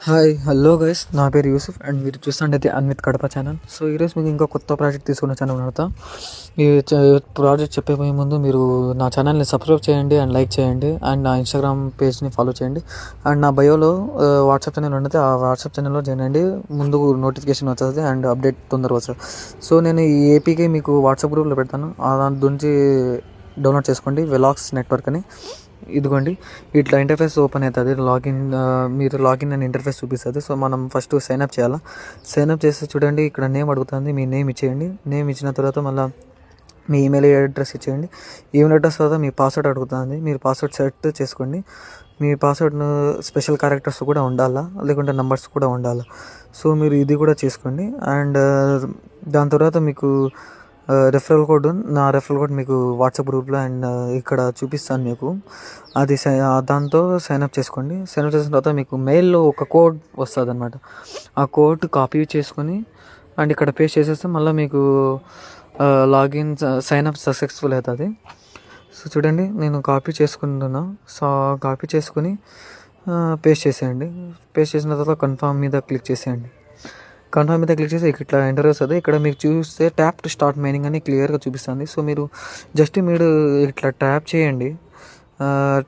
Hi hello guys, నా పేరు Yusuf and మీరు చూస్తుండేది అన్విత్ కడప ఛానల్. సో ఈరోజు మీకు ఇంకా కొత్త ప్రాజెక్ట్ తీసుకున్న ఛానల్ నడతా. ఈ ప్రాజెక్ట్ చెప్పే ముందు మీరు నా ఛానల్ని సబ్స్క్రైబ్ చేయండి అండ్ లైక్ చేయండి అండ్ నా ఇన్స్టాగ్రామ్ పేజ్ని ఫాలో చేయండి అండ్ నా బయోలో వాట్సాప్ ఛానల్ ఉండదు. ఆ వాట్సాప్ ఛానల్లో జాయిన్ అండి, ముందు నోటిఫికేషన్ వస్తుంది అండ్ అప్డేట్ తొందరగా వస్తుంది. సో నేను ఈ ఏపీకి మీకు వాట్సాప్ గ్రూప్లో పెడతాను, దాని గురించి డౌన్లోడ్ చేసుకోండి. వెలాక్స్ నెట్వర్క్ అని. ఇదిగోండి, ఇట్లా ఇంటర్ఫేస్ ఓపెన్ అవుతుంది. మీరు లాగిన్ అని ఇంటర్ఫేస్ చూపిస్తుంది. సో మనం ఫస్ట్ సైన్అప్ చేయాలా. సైన్అప్ చేస్తే చూడండి, ఇక్కడ నేమ్ అడుగుతుంది. మీ నేమ్ ఇచ్చేయండి. నేమ్ ఇచ్చిన తర్వాత మళ్ళీ మీ ఈమెయిల్ అడ్రస్ ఇచ్చేయండి. ఈమెయిల్ అడ్రస్ తర్వాత మీ పాస్వర్డ్ అడుగుతుంది. మీరు పాస్వర్డ్ సెట్ చేసుకోండి. మీ పాస్వర్డ్ను స్పెషల్ క్యారెక్టర్స్ కూడా ఉండాలా, లేకుంటే నంబర్స్ కూడా ఉండాలా. సో మీరు ఇది కూడా చేసుకోండి. అండ్ దాని తర్వాత మీకు రెఫరల్ కోడ్, నా రెఫరల్ కోడ్ మీకు వాట్సాప్ గ్రూప్లో అండ్ ఇక్కడ చూపిస్తాను మీకు. అది దాంతో సైన్అప్ చేసుకోండి. సైన్అప్ చేసిన తర్వాత మీకు మెయిల్లో ఒక కోడ్ వస్తుంది అనమాట. ఆ కోడ్ కాపీ చేసుకొని అండ్ ఇక్కడ పేస్ట్ చేసేస్తే మళ్ళీ మీకు లాగిన్ సైన్అప్ సక్సెస్ఫుల్ అవుతుంది. సో చూడండి, నేను కాపీ చేసుకుంటున్నా. సో కాపీ చేసుకుని పేస్ట్ చేసేయండి. పేస్ట్ చేసిన తర్వాత కన్ఫర్మ్ మీద క్లిక్ చేసేయండి. కన్ఫర్మ్ మీద క్లిక్ చేసి ఇట్లా ఎంటర్ వస్తుంది. ఇక్కడ మీకు చూస్తే ట్యాప్ టు స్టార్ట్ మైనింగ్ అని క్లియర్గా చూపిస్తుంది. సో మీరు మీరు ఇట్లా ట్యాప్ చేయండి.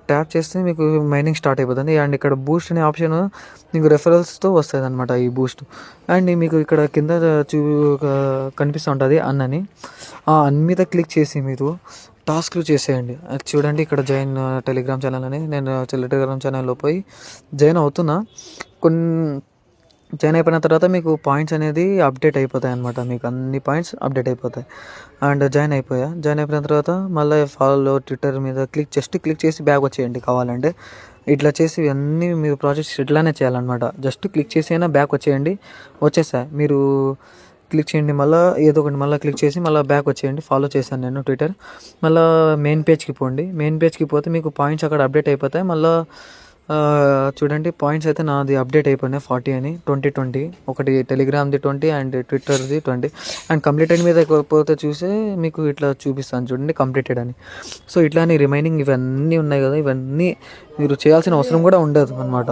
ట్యాప్ చేస్తే మీకు మైనింగ్ స్టార్ట్ అయిపోతుంది. అండ్ ఇక్కడ బూస్ట్ అనే ఆప్షన్ మీకు రెఫరల్స్తో వస్తుంది అనమాట. ఈ బూస్ట్ అండ్ మీకు ఇక్కడ కింద కనిపిస్తూ ఉంటుంది అని. ఆ అన్ మీద క్లిక్ చేసి మీరు టాస్క్లు చేసేయండి. అది చూడండి, ఇక్కడ జాయిన్ టెలిగ్రామ్ ఛానల్ అని. నేను టెలిగ్రామ్ ఛానల్లో పోయి జాయిన్ అవుతున్నా. జాయిన్ అయిపోయిన తర్వాత మీకు పాయింట్స్ అనేది అప్డేట్ అయిపోతాయి అనమాట. మీకు అన్ని పాయింట్స్ అప్డేట్ అయిపోతాయి. అండ్ జాయిన్ అయిపోయిన తర్వాత మళ్ళీ ఫాలో ట్విట్టర్ మీద క్లిక్ చేసి బ్యాక్ వచ్చేయండి. కావాలంటే ఇట్లా చేసి అన్నీ మీరు ప్రాజెక్ట్స్ ఇట్లానే చేయాలన్నమాట. జస్ట్ క్లిక్ చేసి అయినా బ్యాక్ వచ్చేయండి. వచ్చేసా మీరు క్లిక్ చేయండి, మళ్ళీ ఏదో ఒకటి మళ్ళీ క్లిక్ చేసి మళ్ళీ బ్యాక్ వచ్చేయండి. ఫాలో చేశాను నేను ట్విట్టర్. మళ్ళీ మెయిన్ పేజ్కి పోండి. మెయిన్ పేజ్కి పోతే మీకు పాయింట్స్ అక్కడ అప్డేట్ అయిపోతాయి. మళ్ళీ చూడండి, పాయింట్స్ అయితే నాది అప్డేట్ అయిపోయినాయి 40 అని. 20 ఒకటి టెలిగ్రామ్ది 20 అండ్ ట్విట్టర్ది 20 అండ్ కంప్లీటెడ్ మీద పోతే చూస్తే మీకు ఇట్లా చూపిస్తాను చూడండి, కంప్లీటెడ్ అని. సో ఇట్లానే రిమైనింగ్ ఇవన్నీ ఉన్నాయి కదా, ఇవన్నీ మీరు చేయాల్సిన అవసరం కూడా ఉండదు అనమాట.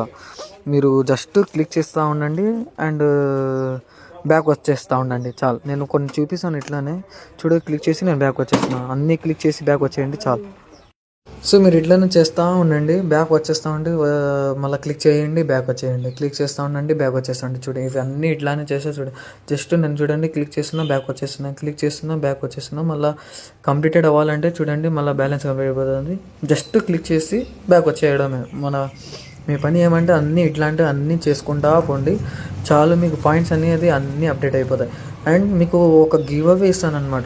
మీరు జస్ట్ క్లిక్ చేస్తూ ఉండండి అండ్ బ్యాక్ వచ్చేస్తూ ఉండండి చాలు. నేను కొన్ని చూపిస్తాను ఇట్లానే క్లిక్ చేసి నేను బ్యాక్ వచ్చేస్తున్నాను. అన్నీ క్లిక్ చేసి బ్యాక్ వచ్చేయండి చాలు. సో మీరు ఇట్లనే చేస్తూ ఉండండి, బ్యాక్ వచ్చేస్తూ ఉండి మళ్ళీ క్లిక్ చేయండి, బ్యాక్ వచ్చేయండి, క్లిక్ చేస్తూ ఉండండి, బ్యాక్ వచ్చేస్తాండి. చూడండి, ఇవన్నీ ఇట్లానే చేస్తే జస్ట్ నేను చూడండి క్లిక్ చేస్తున్నా, బ్యాక్ వచ్చేస్తున్నా, క్లిక్ చేస్తున్నా, బ్యాక్ వచ్చేస్తున్నా. మళ్ళీ కంప్లీటెడ్ అవ్వాలంటే చూడండి, మళ్ళీ బ్యాలెన్స్ కంప్లీట్ అయిపోతుంది. జస్ట్ క్లిక్ చేసి బ్యాక్ వచ్చేయడమే మీ పని. ఏమంటే అన్నీ చేసుకుంటా పోండి చాలు. మీకు పాయింట్స్ అనేది అన్నీ అప్డేట్ అయిపోతాయి. అండ్ మీకు ఒక గివ్ అవే ఇస్తాను అనమాట.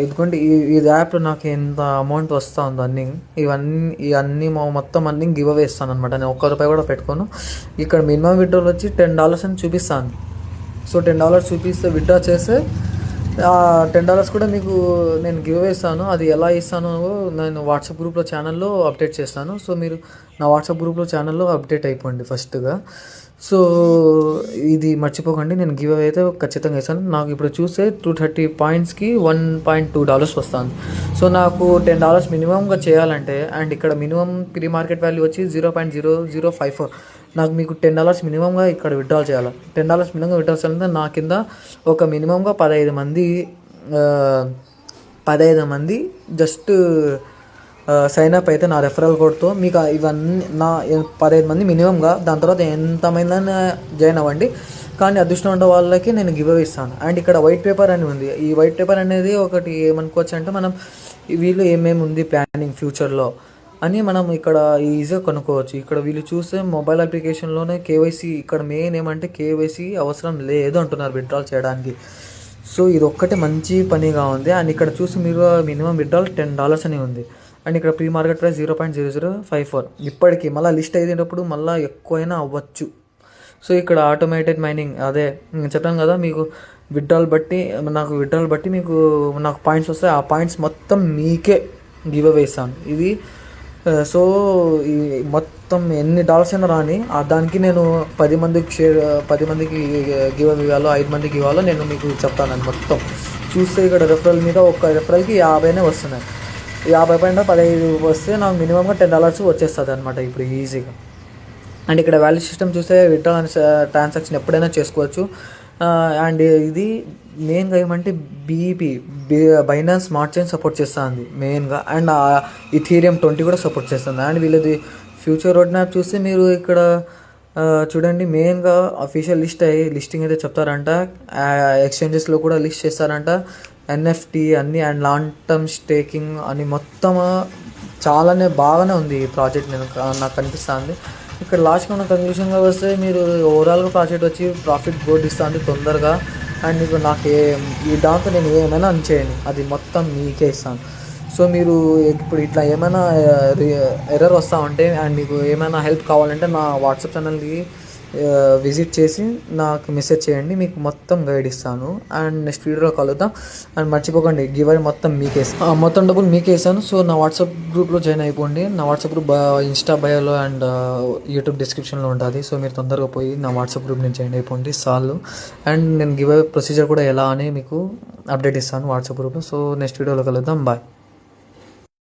ఇదిగోండి, ఈ యాప్లో నాకు ఎంత అమౌంట్ వస్తూ ఉందో ఇవన్నీ మొత్తం అన్నీ గివ్ అవే ఇస్తాను అనమాట. నేను ₹1 కూడా పెట్టుకోను. ఇక్కడ మినిమం విత్డ్రాల్ వచ్చి $10 అని చూపిస్తాను. సో $10 చూపిస్తే విత్డ్రా చేస్తే $10 కూడా మీకు నేను గివ్ అవే ఇస్తాను. అది ఎలా ఇస్తానో నేను వాట్సాప్ గ్రూప్లో ఛానల్లో అప్డేట్ చేస్తాను. సో మీరు నా వాట్సాప్ గ్రూప్లో ఛానల్లో అప్డేట్ అయిపోండి ఫస్ట్గా. సో ఇది మర్చిపోకండి, నేను గివ్ అవే అయితే ఖచ్చితంగా ఇస్తాను. నాకు ఇప్పుడు చూస్తే 230 పాయింట్స్కి $1.2 వస్తుంది. సో నాకు $10 మినిమంగా చేయాలంటే, అండ్ ఇక్కడ మినిమం ప్రీ మార్కెట్ వాల్యూ వచ్చి 0.0054. నాకు మీకు $10 మినిమంగా ఇక్కడ విత్డ్రాల్ చేయాలి. $10 మినిమంగా విత్డ్రాల్ చేయాలంటే నా కింద ఒక మినిమంగా 15 మంది జస్ట్ సైన్అప్ అయితే నా రెఫరల్ కోడ్తో మీకు ఇవన్నీ నా 15 మంది మినిమంగా. దాని తర్వాత ఎంతమంది జాయిన్ అవ్వండి, కానీ అదృష్టం ఉండే వాళ్ళకి నేను గివ్ అవే ఇస్తాను. అండ్ ఇక్కడ వైట్ పేపర్ అని ఉంది. ఈ వైట్ పేపర్ అనేది ఒకటి ఏమనుకోవచ్చు అంటే, మనం వీళ్ళు ఏమేమి ఉంది ప్లానింగ్ ఫ్యూచర్లో అని మనం ఇక్కడ ఈజీగా కనుక్కోవచ్చు. ఇక్కడ వీళ్ళు చూస్తే మొబైల్ అప్లికేషన్లోనే కేవైసీ, ఇక్కడ మెయిన్ ఏమంటే కేవైసీ అవసరం లేదు అంటున్నారు విత్డ్రాల్ చేయడానికి. సో ఇది ఒక్కటే మంచి పనిగా ఉంది. అండ్ ఇక్కడ చూసి మీరు మినిమం విత్డ్రాల్ $10 అని ఉంది. అండ్ ఇక్కడ ప్రీ మార్కెట్ ప్రైస్ 0.0054. ఇప్పటికీ మళ్ళీ లిస్ట్ అయ్యేటప్పుడు మళ్ళీ ఎక్కువైనా అవ్వచ్చు. సో ఇక్కడ ఆటోమేటెడ్ మైనింగ్, అదే చెప్పాను కదా, మీకు విత్డ్రాల్ బట్టి మీకు నాకు పాయింట్స్ వస్తాయి. ఆ పాయింట్స్ మొత్తం మీకే గివ్ అవే ఇస్తాను. ఇది సో ఈ మొత్తం ఎన్ని డాలర్స్ అయినా రాని దానికి నేను 10 మందికి గివ్ అవే ఇవ్వాలో, 5 మందికి ఇవ్వాలో నేను మీకు చెప్తాను. మొత్తం చూస్తే ఇక్కడ రెఫరల్ మీద ఒక రెఫరల్కి 50 వస్తున్నాయి. 50 పైన 15 వస్తే నాకు మినిమంగా $10 వచ్చేస్తుంది అనమాట ఇప్పుడు ఈజీగా. అండ్ ఇక్కడ వాల్యూ సిస్టమ్ చూస్తే విత్డ్రాల్ ట్రాన్సాక్షన్ ఎప్పుడైనా చేసుకోవచ్చు. అండ్ ఇది మెయిన్గా ఏమంటే BEP Binance smart chain support చేస్తుంది మెయిన్గా. అండ్ ఇథీరియం 20 కూడా సపోర్ట్ చేస్తుంది. అండ్ వీళ్ళది ఫ్యూచర్ రోడ్ మ్యాప్ చూస్తే మీరు ఇక్కడ చూడండి, మెయిన్గా అఫీషియల్ లిస్టింగ్ అయితే చెప్తారంట, ఎక్స్చేంజెస్లో కూడా లిస్ట్ చేస్తారంట, ఎన్ఎఫ్టీ అన్నీ అండ్ లాంగ్ టర్మ్ స్టేకింగ్ అని మొత్తం చాలానే బాగానే ఉంది ఈ ప్రాజెక్ట్. నాకు అనిపిస్తుంది. ఇక్కడ లాస్ట్గా ఉన్న కంక్లూషన్గా వస్తే మీరు ఓవరాల్గా ప్రాజెక్ట్ వచ్చి ప్రాఫిట్ బోర్డు ఇస్తుంది తొందరగా. అండ్ మీకు ఈ దాంతో నేను ఏమైనా చేయను, అది మొత్తం మీకే ఇస్తాను. సో మీరు ఇప్పుడు ఇట్లా ఏమైనా ఎర్రర్ వస్తూ ఉంటే అండ్ మీకు ఏమైనా హెల్ప్ కావాలంటే నా వాట్సాప్ ఛానల్కి విజిట్ చేసి నాకు మెసేజ్ చేయండి, మీకు మొత్తం గైడ్ ఇస్తాను. అండ్ నెక్స్ట్ వీడియోలో కలుద్దాం. అండ్ మర్చిపోకండి, గివ్ అవే మొత్తం మీకే మొత్తం డబ్బులు మీకే ఇస్తాను. సో నా వాట్సాప్ గ్రూప్లో జాయిన్ అయిపోండి. నా వాట్సాప్ గ్రూప్ ఇన్స్టా బయోలో అండ్ యూట్యూబ్ డిస్క్రిప్షన్లో ఉంటుంది. సో మీరు తొందరగా పోయి నా వాట్సాప్ గ్రూప్ని జాయిన్ అయిపోండి చాలు. అండ్ నేను గివ్ అవే ప్రొసీజర్ కూడా ఎలా అని మీకు అప్డేట్ ఇస్తాను వాట్సాప్ గ్రూప్లో. సో నెక్స్ట్ వీడియోలో కలుద్దాం. బాయ్.